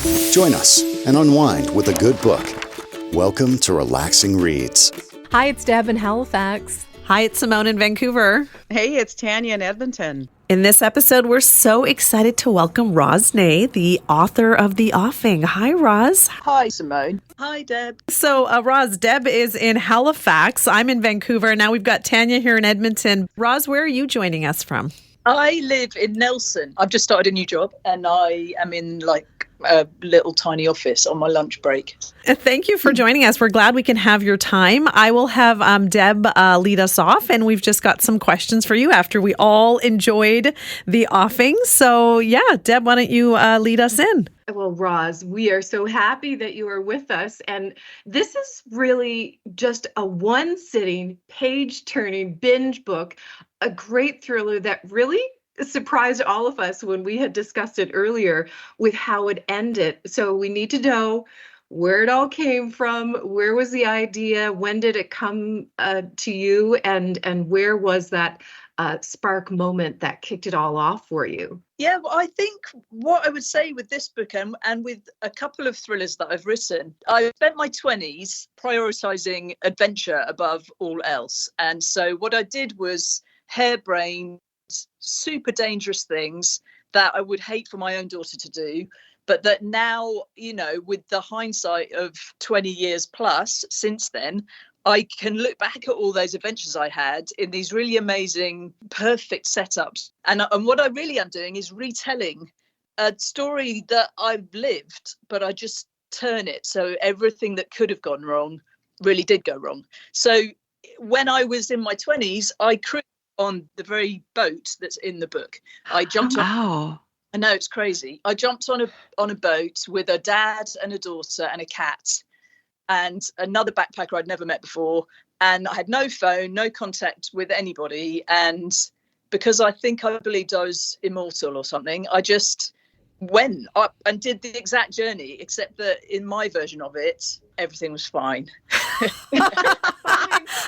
Join us and unwind with a good book. Welcome to Relaxing Reads. Hi, it's Deb in Halifax. Hi, it's Simone in Vancouver. Hey, it's Tanya in Edmonton. In this episode, we're so excited to welcome Roz Nay, the author of The Offing. Hi, Roz. Hi, Simone. Hi, Deb. So, Roz, Deb is in Halifax. I'm in Vancouver. And now we've got Tanya here in Edmonton. Roz, where are you joining us from? I live in Nelson. I've just started a new job and I am in a little tiny office on my lunch break. Thank you for joining us. We're glad we can have your time. I will have Deb lead us off, and we've just got some questions for you after we all enjoyed The Offing. So, yeah, Deb, why don't you lead us in? Well, Roz, we are so happy that you are with us. And this is really just a one-sitting, page-turning binge book, a great thriller that really surprised all of us when we had discussed it earlier with how it ended. So we need to know where it all came from, where was the idea, when did it come to you, and where was that spark moment that kicked it all off for you? Yeah, well, I think what I would say with this book and with a couple of thrillers that I've written, I spent my 20s prioritizing adventure above all else. And so what I did was harebrained, super dangerous things that I would hate for my own daughter to do, but that now, with the hindsight of 20 years plus since then, I can look back at all those adventures I had in these really amazing, perfect setups. And what I really am doing is retelling a story that I've lived, but I just turn it so everything that could have gone wrong really did go wrong. So when I was in my 20s, I cruised on the very boat that's in the book. I jumped on. I know, it's crazy. I jumped on a boat with a dad and a daughter and a cat and another backpacker I'd never met before. And I had no phone, no contact with anybody. And because I believed I was immortal or something, I just went up and did the exact journey, except that in my version of it, everything was fine.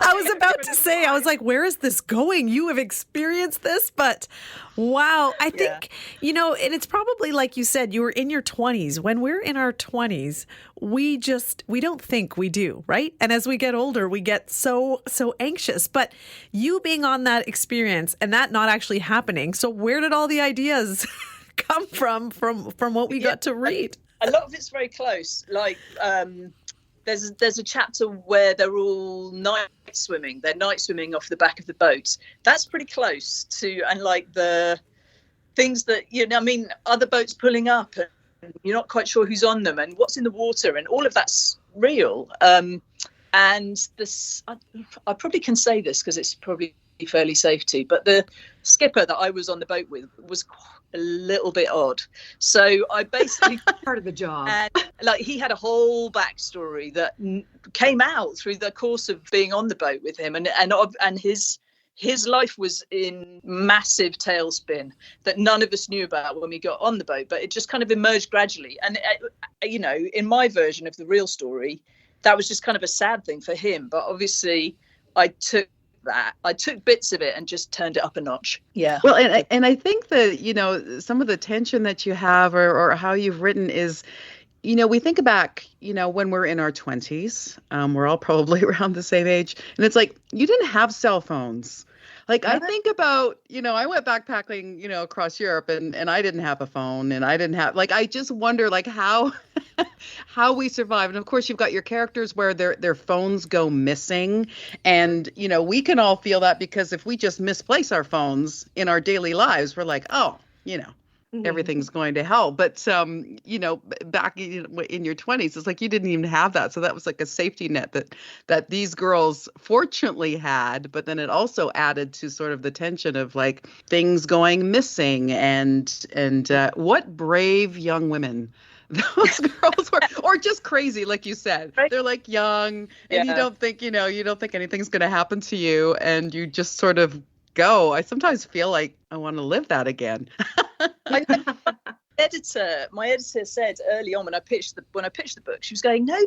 I was about to say, I was like, where is this going? You have experienced this, but wow. I think, and it's probably like you said, you were in your 20s. When we're in our 20s, we don't think we do, right? And as we get older, we get so anxious. But you being on that experience and that not actually happening. So where did all the ideas come from what we got to read? A lot of it's very close. Like, there's a chapter where they're all night swimming. They're night swimming off the back of the boat. That's pretty close to, and like the things that, other boats pulling up and you're not quite sure who's on them and what's in the water, and all of that's real. And this, I probably can say this because it's probably fairly safe to, but the skipper that I was on the boat with was a little bit odd. So I basically part of the job. And he had a whole backstory that came out through the course of being on the boat with him, and his life was in massive tailspin that none of us knew about when we got on the boat, but it just kind of emerged gradually. And in my version of the real story, that was just kind of a sad thing for him. But obviously, I took bits of it and just turned it up a notch. Yeah. Well, and I think that, some of the tension that you have or how you've written is, we think back, when we're in our 20s, we're all probably around the same age. And it's like, you didn't have cell phones. Like, I think about, I went backpacking, across Europe and I didn't have a phone and I didn't have, I just wonder, how we survive. And of course, you've got your characters where their phones go missing. And, we can all feel that because if we just misplace our phones in our daily lives, we're like, oh, everything's going to hell. But, back in your 20s, it's like you didn't even have that. So that was like a safety net that these girls fortunately had. But then it also added to sort of the tension of like things going missing and what brave young women those girls were, or just crazy, like you said. Right. They're like young and you don't think anything's going to happen to you. And you just sort of go. I sometimes feel like I want to live that again. My editor said early on when I pitched the book, she was going, no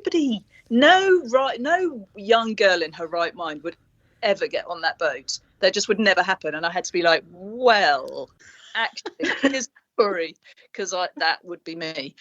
young girl in her right mind would ever get on that boat. That just would never happen. And I had to be like, well, actually, story, because that would be me.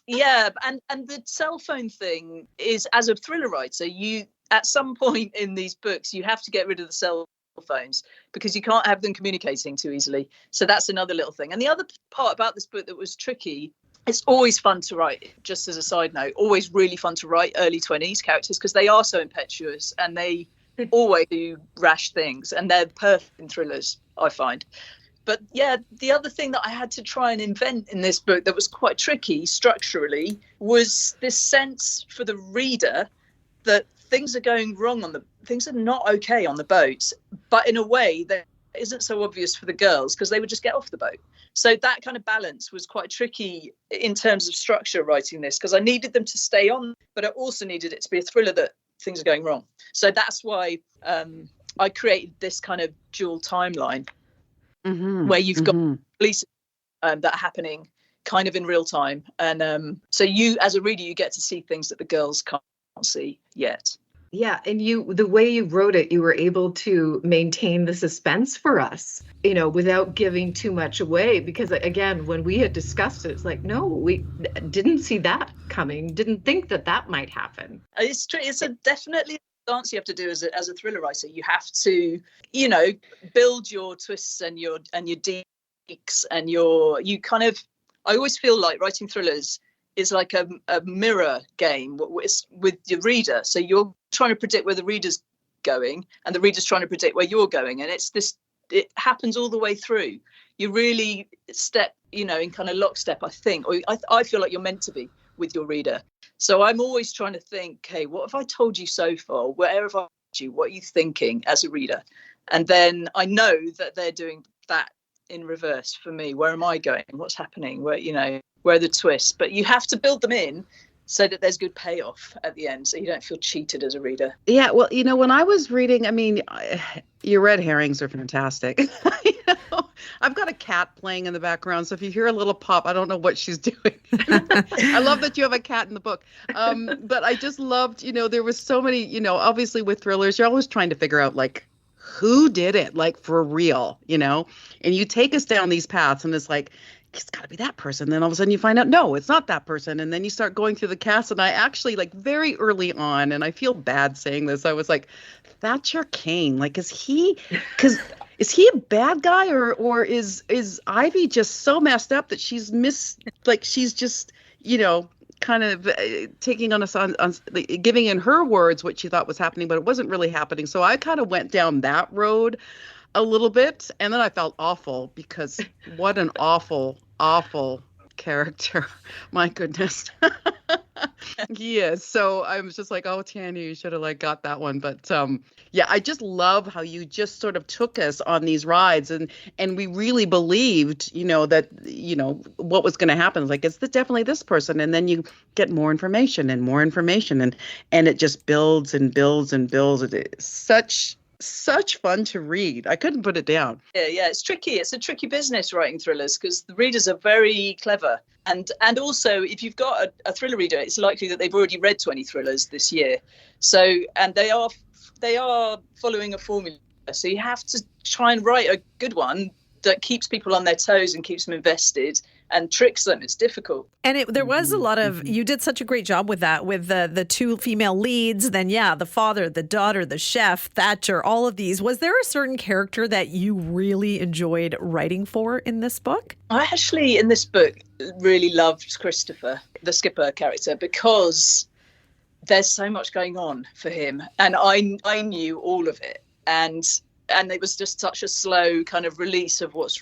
Yeah, and the cell phone thing is, as a thriller writer, you at some point in these books you have to get rid of the cell phones because you can't have them communicating too easily. So that's another little thing. And the other part about this book that was tricky, it's always fun to write, just as a side note, always really fun to write early 20s characters because they are so impetuous and they always do rash things, and they're perfect in thrillers, I find. But yeah, the other thing that I had to try and invent in this book that was quite tricky structurally was this sense for the reader that things are going wrong things are not okay on the boat, but in a way that isn't so obvious for the girls because they would just get off the boat. So that kind of balance was quite tricky in terms of structure writing this, because I needed them to stay on, but I also needed it to be a thriller that things are going wrong. So that's why I created this kind of dual timeline. Where you've got police that are happening kind of in real time. And so you, as a reader, you get to see things that the girls can't see yet. Yeah, and the way you wrote it, you were able to maintain the suspense for us, without giving too much away. Because again, when we had discussed it, it's like, no, we didn't see that coming, didn't think that might happen. It's definitely dance you have to do as a thriller writer. You have to, build your twists and your deeks and you kind of, I always feel like writing thrillers is like a mirror game with your reader. So you're trying to predict where the reader's going and the reader's trying to predict where you're going. And it happens all the way through. You really step, in kind of lockstep, I think, or I feel like you're meant to be with your reader. So I'm always trying to think, hey, what have I told you so far? Where have I told you? What are you thinking as a reader? And then I know that they're doing that in reverse for me. Where am I going? What's happening? Where are the twists? But you have to build them in so that there's good payoff at the end, so you don't feel cheated as a reader. Yeah, well, when I was reading, your red herrings are fantastic. I've got a cat playing in the background, so if you hear a little pop, I don't know what she's doing. I love that you have a cat in the book. But I just loved, there was so many, obviously with thrillers, you're always trying to figure out, like, who did it, like, for real, and you take us down these paths, and it's like, it's got to be that person. Then all of a sudden you find out, no, it's not that person. And then you start going through the cast. And I actually, like, very early on, and I feel bad saying this, I was like, Thatcher Kane, like, is he a bad guy or is Ivy just so messed up that she's just, kind of taking on us on giving in her words what she thought was happening, but it wasn't really happening. So I kind of went down that road a little bit, and then I felt awful because what an awful character. My goodness. Yes. So I was just like, oh, Tanya, you should have got that one. But yeah, I just love how you just sort of took us on these rides and we really believed, that, what was going to happen. Like, it's definitely this person. And then you get more information and it just builds and builds and builds. It's such fun to read. I couldn't put it down. Yeah, it's tricky. It's a tricky business writing thrillers because the readers are very clever. And also, if you've got a thriller reader, it's likely that they've already read 20 thrillers this year. So, and they are following a formula. So you have to try and write a good one that keeps people on their toes and keeps them invested and tricks them. It's difficult. And there was a lot of, you did such a great job with that, with the two female leads, then the father, the daughter, the chef, Thatcher, all of these. Was there a certain character that you really enjoyed writing for in this book? I actually, in this book, really loved Christopher, the skipper character, because there's so much going on for him. And I knew all of it. And it was just such a slow kind of release of what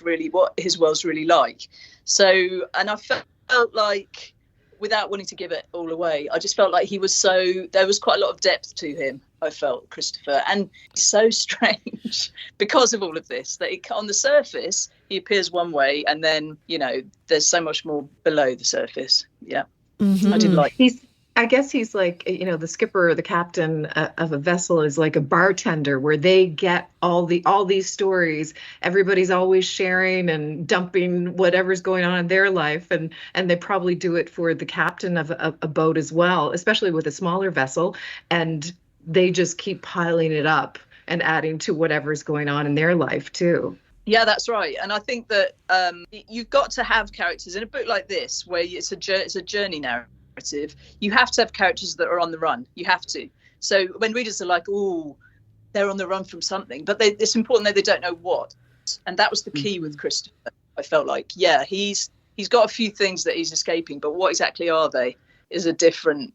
his world's really like. So, and I felt like, without wanting to give it all away, I just felt like there was quite a lot of depth to him, I felt, Christopher. And he's so strange because of all of this, that on the surface, he appears one way, and then, there's so much more below the surface. Yeah, I did like I guess he's like, the skipper or the captain of a vessel is like a bartender where they get all these stories. Everybody's always sharing and dumping whatever's going on in their life. And they probably do it for the captain of a boat as well, especially with a smaller vessel. And they just keep piling it up and adding to whatever's going on in their life too. Yeah, that's right. And I think that you've got to have characters in a book like this, where it's a journey narrative. You have to have characters that are on the run. You have to. So when readers are like, "Oh, they're on the run from something," but it's important that they don't know what. And that was the key with Christopher. I felt like, yeah, he's got a few things that he's escaping, but what exactly are they? Was a different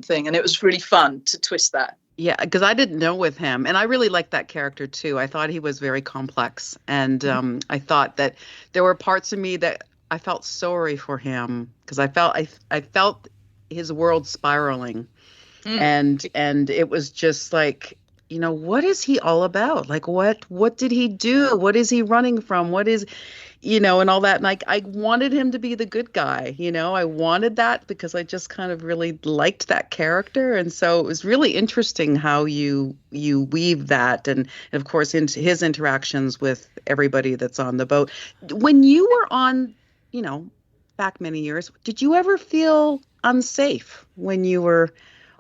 thing, and it was really fun to twist that. Yeah, because I didn't know with him, and I really liked that character too. I thought he was very complex, and I thought that there were parts of me that I felt sorry for him, because I felt his world spiraling, and it was just like, what is he all about? Like, what did he do? What is he running from? What is, and all that. And I wanted him to be the good guy, I wanted that, because I just kind of really liked that character. And so it was really interesting how you weave that. And of course, into his interactions with everybody that's on the boat. When you were on, back many years, did you ever feel unsafe when you were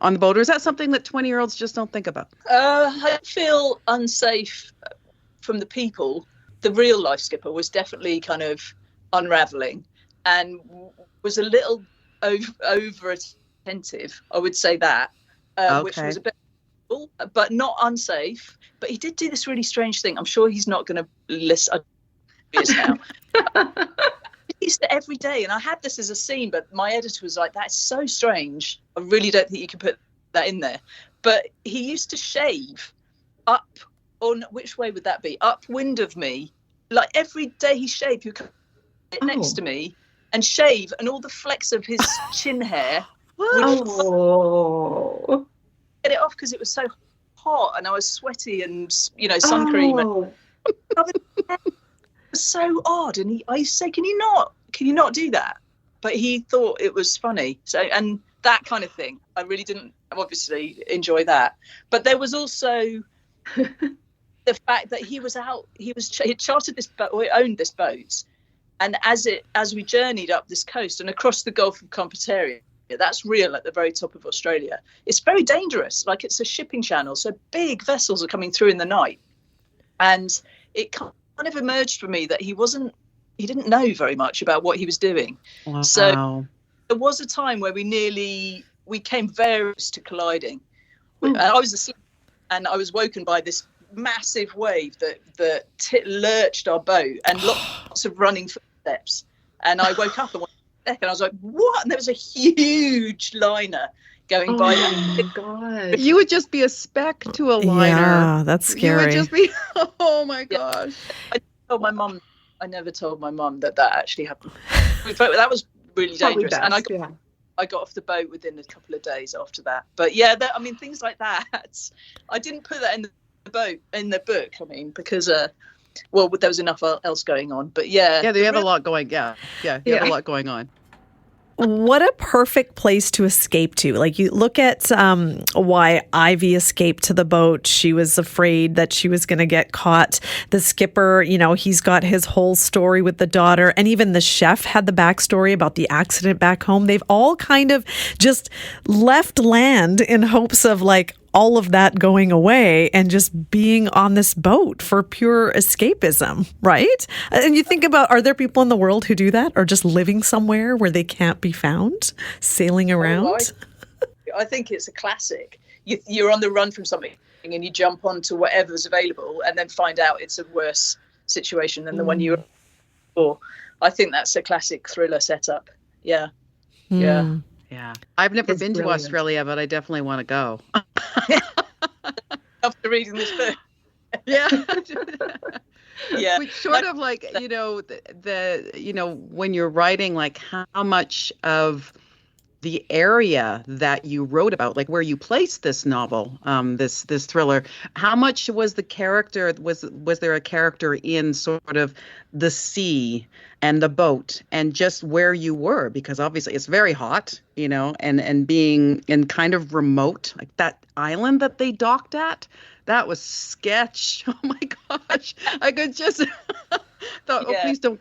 on the boat? Or is that something that 20-year-olds just don't think about? I feel unsafe from the people. The real life skipper was definitely kind of unraveling and was a little over attentive, I would say that, which was a bit cool, but not unsafe. But he did do this really strange thing. I'm sure he's not going to list now. He used to every day, and I had this as a scene, but my editor was like, "That's so strange. I really don't think you can put that in there." But he used to shave up. On which way would that be? Upwind of me. Like every day he shaved, he would come next to me and shave, and all the flecks of his chin hair would get it off, because it was so hot and I was sweaty and sun cream. And it was so odd. And I used to say, "Can you not do that?" But he thought it was funny. So, and that kind of thing, I really didn't obviously enjoy that. But there was also the fact that he had chartered this boat, or he owned this boat, and as we journeyed up this coast and across the Gulf of Carpentaria, that's real at the very top of Australia, it's very dangerous. Like, it's a shipping channel, so big vessels are coming through in the night, and it kind of emerged for me that he didn't know very much about what he was doing. Wow. So there was a time where we came very close to colliding. I was asleep, and I was woken by this massive wave that lurched our boat, and lots of running footsteps. And I woke up and went back, and I was like, "What?" And there was a huge liner going by. Oh my God. You would just be a speck to a liner. Yeah, that's scary. You would just be, oh my gosh. I never told my mum that actually happened. That was really dangerous. Best, and I got off the boat within a couple of days after that. But yeah, things like that. I didn't put that in the book. I mean, because there was enough else going on. But yeah, they have a lot going. Yeah, you have a lot going on. What a perfect place to escape to. Like, you look at why Ivy escaped to the boat. She was afraid that she was going to get caught. The skipper, he's got his whole story with the daughter. And even the chef had the backstory about the accident back home. They've all kind of just left land in hopes of all of that going away and just being on this boat for pure escapism, right? And you think about, are there people in the world who do that, or just living somewhere where they can't be found, sailing around? I think it's a classic. You're on the run from something and you jump onto whatever's available and then find out it's a worse situation than the one you were before. I think that's a classic thriller setup. Yeah. Yeah. Yeah. I've never been to Australia, but I definitely want to go. After reading this book. Yeah. Yeah. Which sort of when you're writing, how much of the area that you wrote about, where you placed this novel, this thriller, how much was the character, was there a character in sort of the sea and the boat and just where you were? Because obviously it's very hot, and being in kind of remote, like that island that they docked at, that was sketch. Oh my gosh. I could just thought,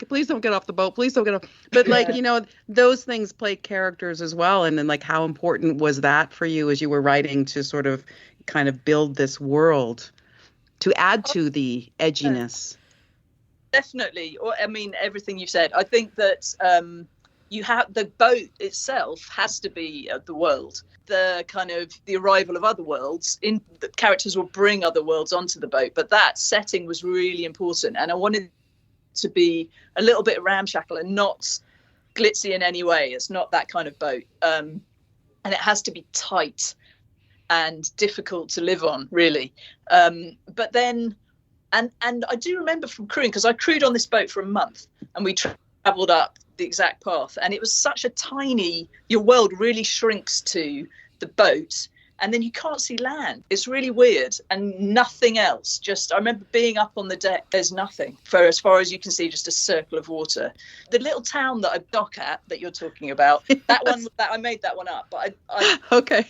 please don't get off the boat. Please don't get off. But those things play characters as well. And then how important was that for you as you were writing to sort of kind of build this world to add to the edginess? definitely. Or I mean, everything you said. I think that you have the boat itself has to be the world. The kind of the arrival of other worlds. In the characters will bring other worlds onto the boat, but that setting was really important, and I wanted to be a little bit ramshackle and not glitzy in any way. It's not that kind of boat, and it has to be tight and difficult to live on, really. But then, and I do remember from crewing, because I crewed on this boat for a month, and we travelled up the exact path, and it was such a tiny, your world really shrinks to the boat, and then you can't see land. It's really weird, and nothing else. Just, I remember being up on the deck, there's nothing for as far as you can see, just a circle of water. The little town that I dock at that you're talking about, that one, that I made that one up, but I Okay.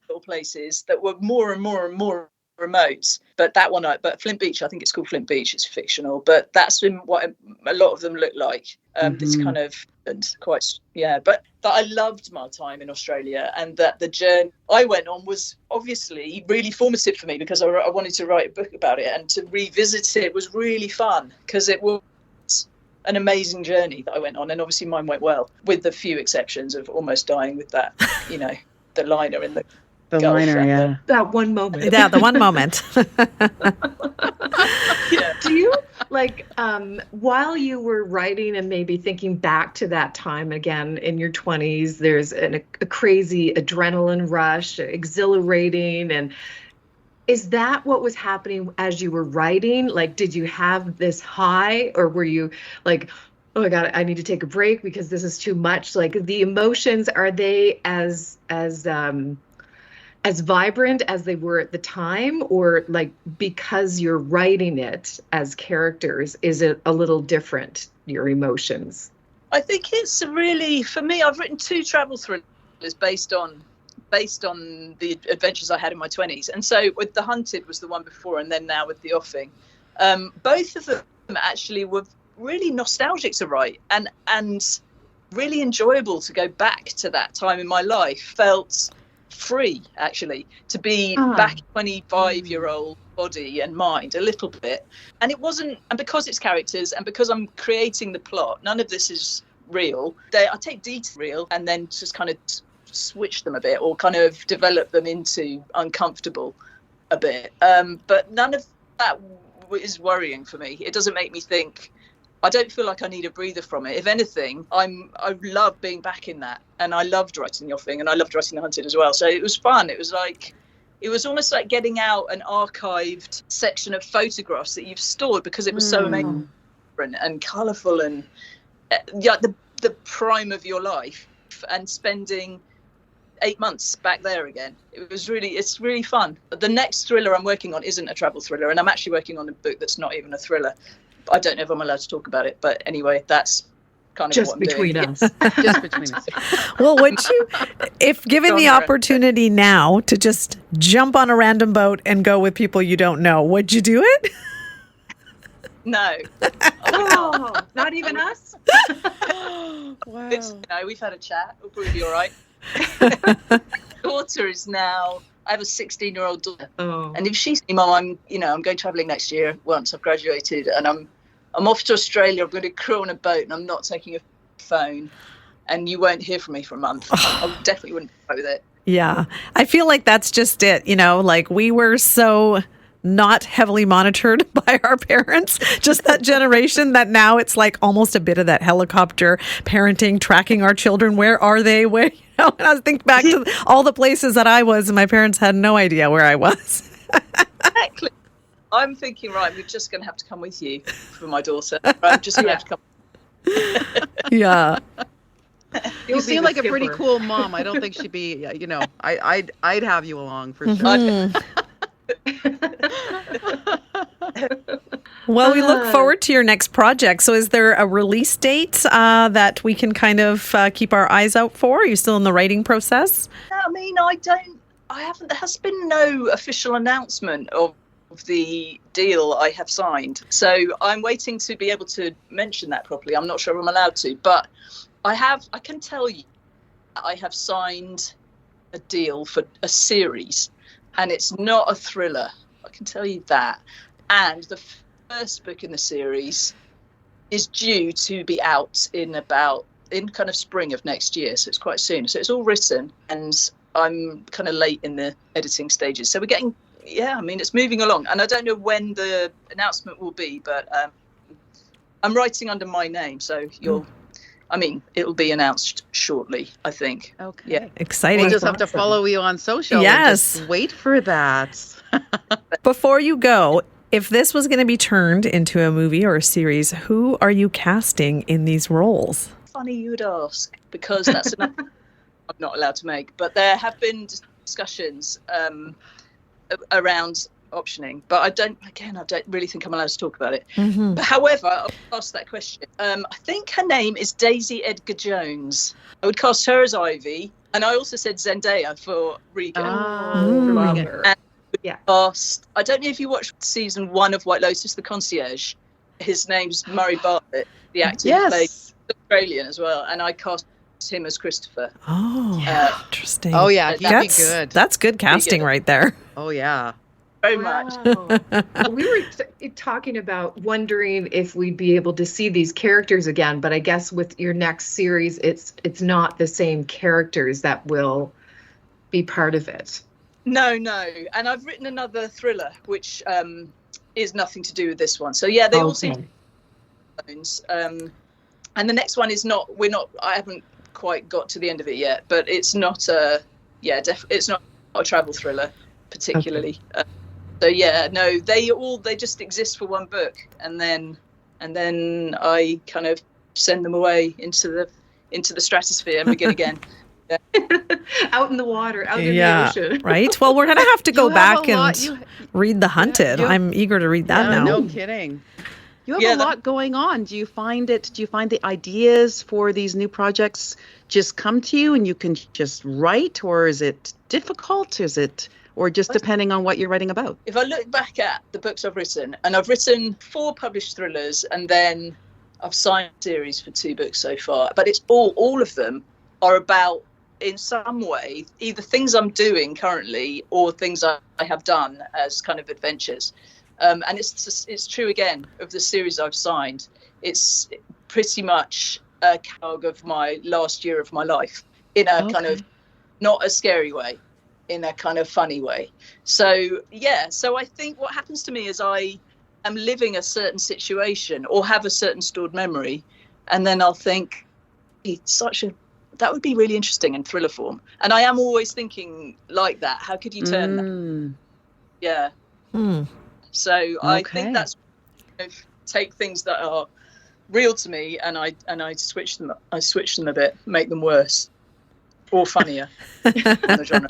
little places that were more and more and more remote, but that one, but Flint Beach, I think it's called Flint Beach, it's fictional, but that's been what a lot of them look like. This kind of, and quite, but that I loved my time in Australia, and that the journey I went on was obviously really formative for me, because I wanted to write a book about it, and to revisit it was really fun, because it was an amazing journey that I went on, and obviously mine went well, with the few exceptions of almost dying with that, the liner in the liner, yeah. That one moment. Yeah, the one moment. Yeah. Do you while you were writing and maybe thinking back to that time again in your 20s, there's a crazy adrenaline rush, exhilarating, and is that what was happening as you were writing? Like, did you have this high, or were you like, oh my God, I need to take a break because this is too much? Like, the emotions, are they as vibrant as they were at the time, or like because you're writing it as characters, is it a little different, your emotions? I think it's really, for me, I've written 2 travel thrillers based on the adventures I had in my 20s. And so with The Hunted was the one before, and then now with The Offing. Both of them actually were really nostalgic to write, and really enjoyable to go back to that time in my life. Felt free, actually, to be back 25-year-old body and mind a little bit. And it wasn't, and because it's characters and because I'm creating the plot, none of this is real. I take detail real and then just kind of switch them a bit, or kind of develop them into uncomfortable a bit. But none of that is worrying for me. It doesn't make me think, I don't feel like I need a breather from it. If anything, I love being back in that, and I loved writing The Offing, and I loved writing The Hunted as well. So it was fun. It was almost like getting out an archived section of photographs that you've stored, because it was so amazing and colourful, and the prime of your life, and spending 8 months back there again. It's really fun. The next thriller I'm working on isn't a travel thriller, and I'm actually working on a book that's not even a thriller. I don't know if I'm allowed to talk about it, but anyway, that's kind of just what I'm between doing. us. Just between us. Well, would you, if given the opportunity now to just jump on a random boat and go with people you don't know, would you do it? No. Oh, not even us? Wow. We've had a chat. We'll probably be all right. Daughter is now, I have a 16-year-old daughter. Oh. And if she's, Mom, I'm going travelling next year once I've graduated, and I'm off to Australia. I'm going to crew on a boat, and I'm not taking a phone, and you won't hear from me for a month. I definitely wouldn't go with it. Yeah. I feel like that's just it. Like we were so not heavily monitored by our parents, just that generation, that now it's like almost a bit of that helicopter parenting, tracking our children. Where are they? Where, and I was thinking back to all the places that I was, and my parents had no idea where I was. Exactly. I'm thinking, right, we're just going to have to come with you for my daughter. I'm just going to have to come. Yeah. You seem like a pretty cool mom. I don't think she'd be, I'd have you along for sure. Well, we look forward to your next project. So is there a release date that we can kind of keep our eyes out for? Are you still in the writing process? I mean, there has been no official announcement of the deal I have signed. So I'm waiting to be able to mention that properly. I'm not sure I'm allowed to, but I can tell you I have signed a deal for a series, and it's not a thriller. I can tell you that. And the first book in the series is due to be out in kind of spring of next year. So it's quite soon. So it's all written, and I'm kind of late in the editing stages. So we're getting, it's moving along. And I don't know when the announcement will be, but I'm writing under my name. So it'll be announced shortly, I think. Okay. Yeah. Exciting. We'll just have to follow you on social. Yes. And just wait for that. Before you go, if this was going to be turned into a movie or a series, who are you casting in these roles? Funny you would ask, because that's enough I'm not allowed to make. But there have been discussions around optioning, but I don't really think I'm allowed to talk about it. Mm-hmm. But however, I'll ask that question. I think her name is Daisy Edgar Jones. I would cast her as Ivy, and I also said Zendaya for Regan. Yeah. I don't know if you watched season 1 of White Lotus, The Concierge. His name's Murray Bartlett, the actor who played Australian as well, and I cast him as Christopher. Oh, interesting. Oh, yeah, he'd be good. That's good casting right there. Oh, yeah. Very much. We were talking about wondering if we'd be able to see these characters again, but I guess with your next series, it's not the same characters that will be part of it. No. And I've written another thriller, which is nothing to do with this one. So, yeah, they all seem bones. And the next one is I haven't quite got to the end of it yet, but it's not it's not a travel thriller particularly. Okay. They just exist for one book, and then I kind of send them away into the stratosphere and begin again. Yeah. Out in the water, out in the ocean. Right. Well, we're going to have to go back and read The Hunted. I'm eager to read that now. No kidding. You have a lot going on. Do you find the ideas for these new projects just come to you and you can just write, or is it difficult? Or just depending on what you're writing about? If I look back at the books I've written, and I've written 4 published thrillers, and then I've signed a series for 2 books so far, but it's all of them are about, in some way, either things I'm doing currently or things I have done as kind of adventures. And it's true again of the series I've signed. It's pretty much a catalog of my last year of my life in a kind of not a scary way, in a kind of funny way. So I think what happens to me is I am living a certain situation or have a certain stored memory, and then I'll think that would be really interesting in thriller form. And I am always thinking like that. How could you turn that? Yeah. So I think that's take things that are real to me and I switch them a bit, make them worse or funnier in the genre.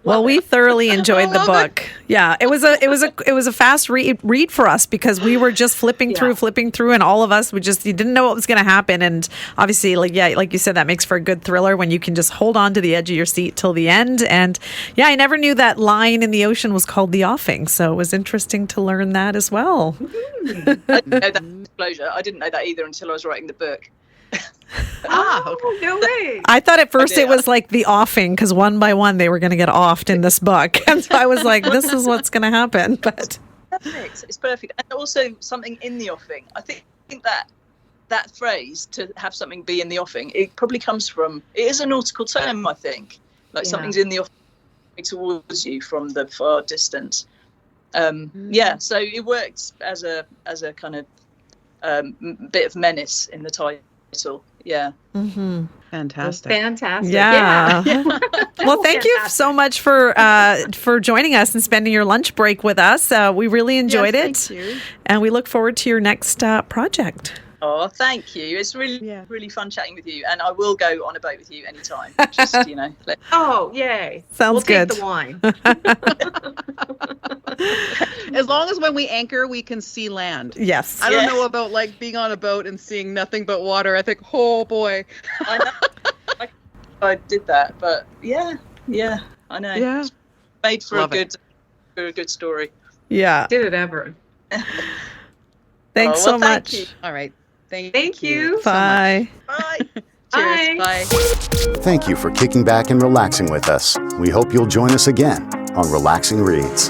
Well, we thoroughly enjoyed the book. Yeah, it was a fast read for us because we were just flipping through, and all of us you didn't know what was going to happen. And obviously, like you said, that makes for a good thriller when you can just hold on to the edge of your seat till the end. And I never knew that line in the ocean was called the offing, so it was interesting to learn that as well. I didn't know that disclosure. I didn't know that either until I was writing the book. Okay. No way. I thought at first it was like the offing because one by one they were going to get offed in this book, and so I was like, "This is what's going to happen." But it's perfect, and also something in the offing. I think that phrase, to have something be in the offing, it probably comes from. It is a nautical term, I think. Like something's in the offing towards you from the far distance. So it works as a kind of bit of menace in the title. Yeah. Mm-hmm. Fantastic. Yeah. Well, thank you so much for joining us and spending your lunch break with us. We really enjoyed it. Thank you. And we look forward to your next project. Oh, thank you. It's really fun chatting with you, and I will go on a boat with you anytime. Just Oh, yay! Sounds good. Take the wine. As long as when we anchor, we can see land. Yes. I don't know about being on a boat and seeing nothing but water. I think, oh boy. I know. I did that, but yeah, I know. Yeah. It's made for a good story. Yeah. Did it ever? Thanks so much. Thank you. All right. Thank you. Bye. Bye. Cheers. Bye. Thank you for kicking back and relaxing with us. We hope you'll join us again on Relaxing Reads.